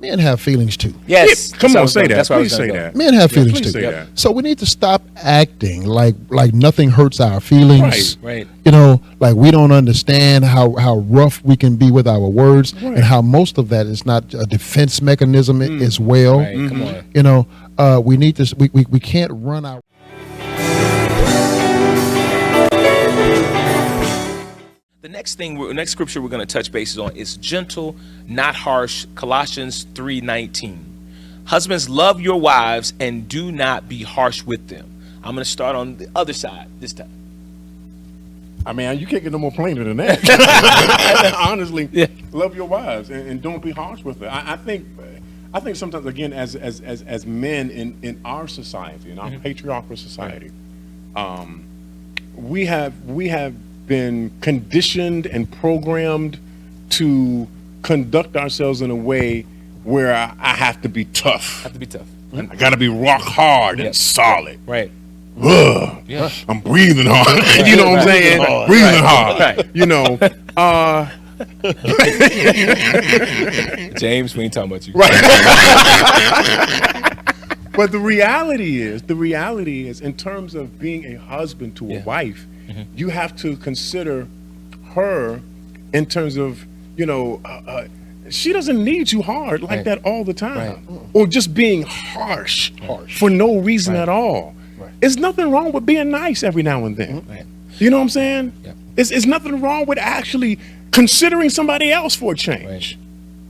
Men have feelings too. Yes. Come on, say that. That's why Please say that. Men have feelings please too. say that. So we need to stop acting like nothing hurts our feelings. Right. You know, like we don't understand how rough we can be with our words, Right. and how most of that is not a defense mechanism as well. Right. Come on. You know, we need to. We can't run our. The next scripture we're going to touch bases on is gentle, not harsh. Colossians 3:19. Husbands, love your wives and do not be harsh with them. I'm going to start on the other side this time. I mean, you can't get no more plainer than that. Honestly, love your wives and don't be harsh with it. I think sometimes, again, as men in our society, in our patriarchal society, we have been conditioned and programmed to conduct ourselves in a way where I have to be tough. I got to be rock hard and solid. Right. Yeah. I'm breathing hard. You know what I'm saying? Breathing hard. Right. You know. James, we ain't talking about you. Right. But the reality is, in terms of being a husband to a wife, you have to consider her in terms of, she doesn't need you hard like that all the time, or just being harsh for no reason at all. There's nothing wrong with being nice every now and then. You know what I'm saying? It's nothing wrong with actually considering somebody else for a change.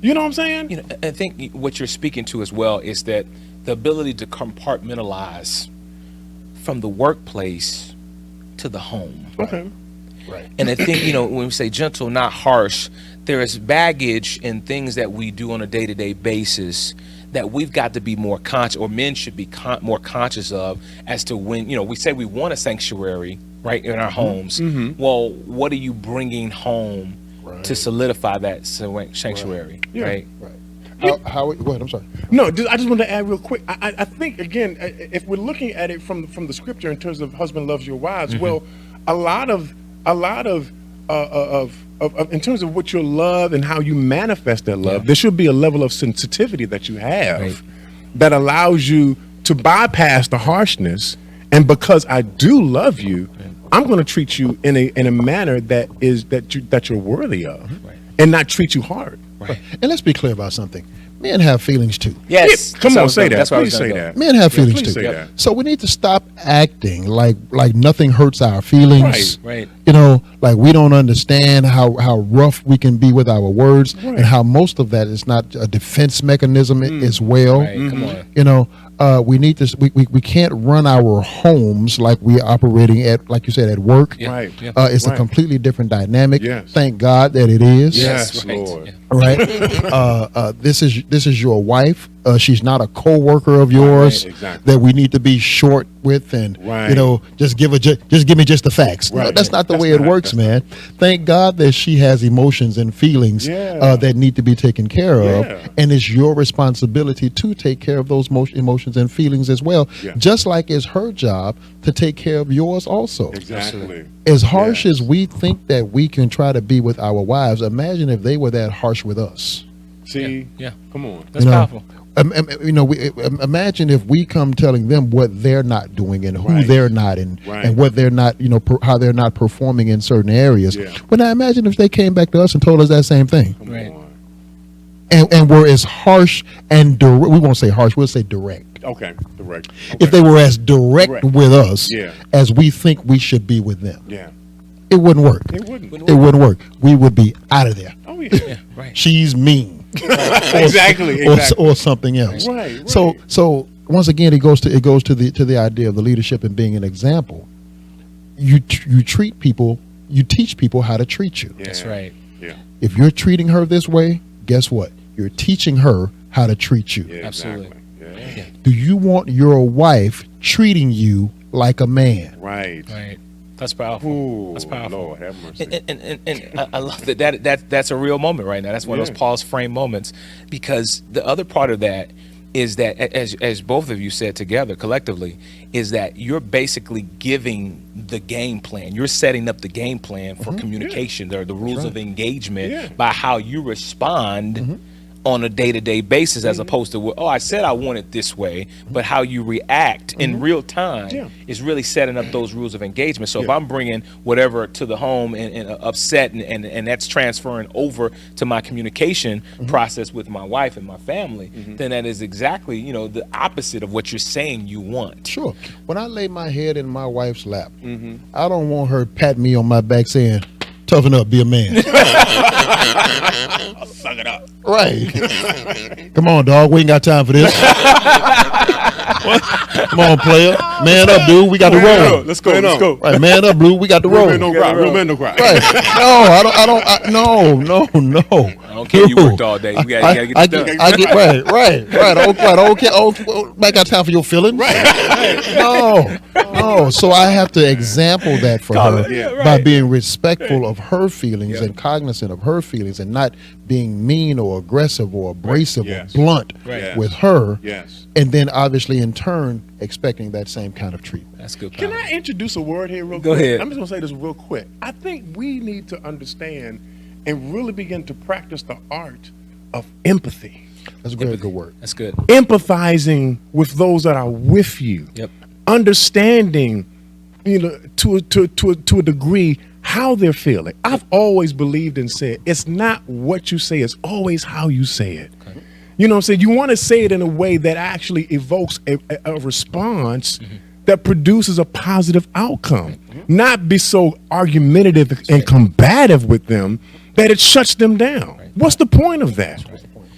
You know what I'm saying? I think what you're speaking to as well is that the ability to compartmentalize from the workplace to the home. Okay. Right. And I think, when we say gentle, not harsh, there is baggage in things that we do on a day-to-day basis that we've got to be more conscious, or men should be more conscious of, as to when, we say we want a sanctuary, right, in our homes. Well, what are you bringing home to solidify that sanctuary, right? Go ahead, I'm sorry. No, I just want to add real quick. I think, again, if we're looking at it from the scripture in terms of husband loves your wives, well, a lot of in terms of what your love and how you manifest that love, there should be a level of sensitivity that you have that allows you to bypass the harshness. And because I do love you, I'm going to treat you in a manner that you're worthy of, and not treat you hard. Right. And let's be clear about something. Men have feelings too. Yes. Come on, say that. That's why Please say that. Men have feelings please too. say that. So we need to stop acting like nothing hurts our feelings. Right. Like we don't understand how rough we can be with our words, and how most of that is not a defense mechanism as well. Right. Come on. We need to. We can't run our homes like we're operating at, like you said, at work. Right. It's a completely different dynamic. Yes. Thank God that it is. Yes, right. Lord. Right. This is your wife. She's not a co-worker of yours that we need to be short with, and just give me just the facts. No, that's not the way it works, man. Thank God that she has emotions and feelings that need to be taken care of, and it's your responsibility to take care of those emotions and feelings as well. Just like it's her job to take care of yours also. Exactly. As harsh as we think that we can try to be with our wives, imagine if they were that harsh with us. See? Come on. That's powerful. Imagine if we come telling them what they're not doing and who they're not, and what they're not, how they're not performing in certain areas. Well, now imagine if they came back to us and told us that same thing. And were as harsh and direct. We won't say harsh, we'll say direct. Okay, direct. If they were as direct with us as we think we should be with them. It wouldn't work. It wouldn't. It wouldn't work. We would be out of there. Oh, yeah. She's mean. Exactly. Or something else. Right. So once again, it goes to the idea of the leadership and being an example. You treat people, you teach people how to treat you. That's right. Yeah. If you're treating her this way, guess what? You're teaching her how to treat you. Yeah, absolutely. Exactly. Yeah. Do you want your wife treating you like a man? Right. That's powerful. Ooh, that's powerful. Lord have mercy. And I love that's a real moment right now. That's one of those pause frame moments, because the other part of that is that, as both of you said together collectively, is that you're basically giving the game plan. You're setting up the game plan for communication. There are the rules of engagement by how you respond on a day-to-day basis, as opposed to, well, oh, I said I want it this way, but how you react in real time is really setting up those rules of engagement. So if I'm bringing whatever to the home and upset, and that's transferring over to my communication process with my wife and my family, then that is exactly, you know, the opposite of what you're saying you want. Sure. When I lay my head in my wife's lap, I don't want her patting me on my back saying, toughen up, be a man. Suck it up. Right. Come on, dog. We ain't got time for this. Come on, player. Man up, dude. We got to roll. Let's go. Let's go. Right, man up, Blue. We got to roll. Real men don't cry. Real men don't cry. Right. No, no. I don't care. You worked all day. You gotta get this done. I get right. Okay. I got time for your feelings. Right. No. So I have to example that for her by being respectful of her feelings and cognizant of her feelings, and not being mean or aggressive or abrasive or blunt with her. Yes. And then obviously in turn expecting that same kind of treatment. That's good. Can I introduce a word here real quick? Go ahead. I'm just gonna say this real quick. I think we need to understand and really begin to practice the art of empathy. That's a very good word. That's good. Empathizing with those that are with you. Yep. Understanding, you know, to a degree how they're feeling. I've always believed and said it's not what you say, it's always how you say it. Okay. You know what I'm saying? You want to say it in a way that actually evokes a response that produces a positive outcome. Not be so argumentative and combative with them that it shuts them down. What's the point of that?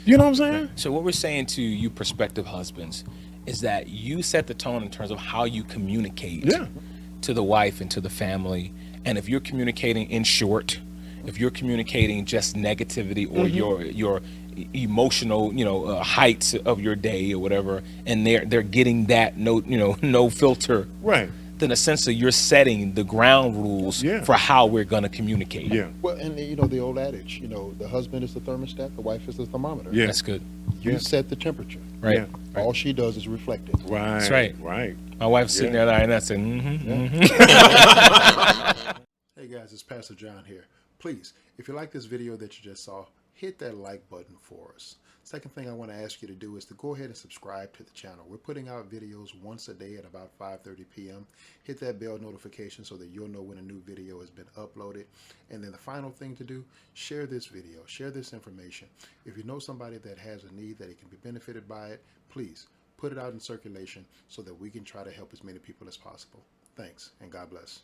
You know what I'm saying? So what we're saying to you prospective husbands is that you set the tone in terms of how you communicate to the wife and to the family. And if you're communicating in short, if you're communicating just negativity or your emotional, heights of your day or whatever, and they're getting that no filter, right? Then essentially you're setting the ground rules for how we're going to communicate. Yeah. Well, and the old adage, the husband is the thermostat, the wife is the thermometer. Yeah. That's good. You set the temperature. Right. Yeah. All she does is reflect it. Right. That's right. Right. My wife's sitting there and I said, Hey guys, it's Pastor John here. Please, if you like this video that you just saw, hit that like button for us. Second thing I want to ask you to do is to go ahead and subscribe to the channel. We're putting out videos once a day at about 5:30 p.m. Hit that bell notification so that you'll know when a new video has been uploaded. And then the final thing to do, share this video, share this information. If you know somebody that has a need that it can be benefited by it, please put it out in circulation so that we can try to help as many people as possible. Thanks, and God bless.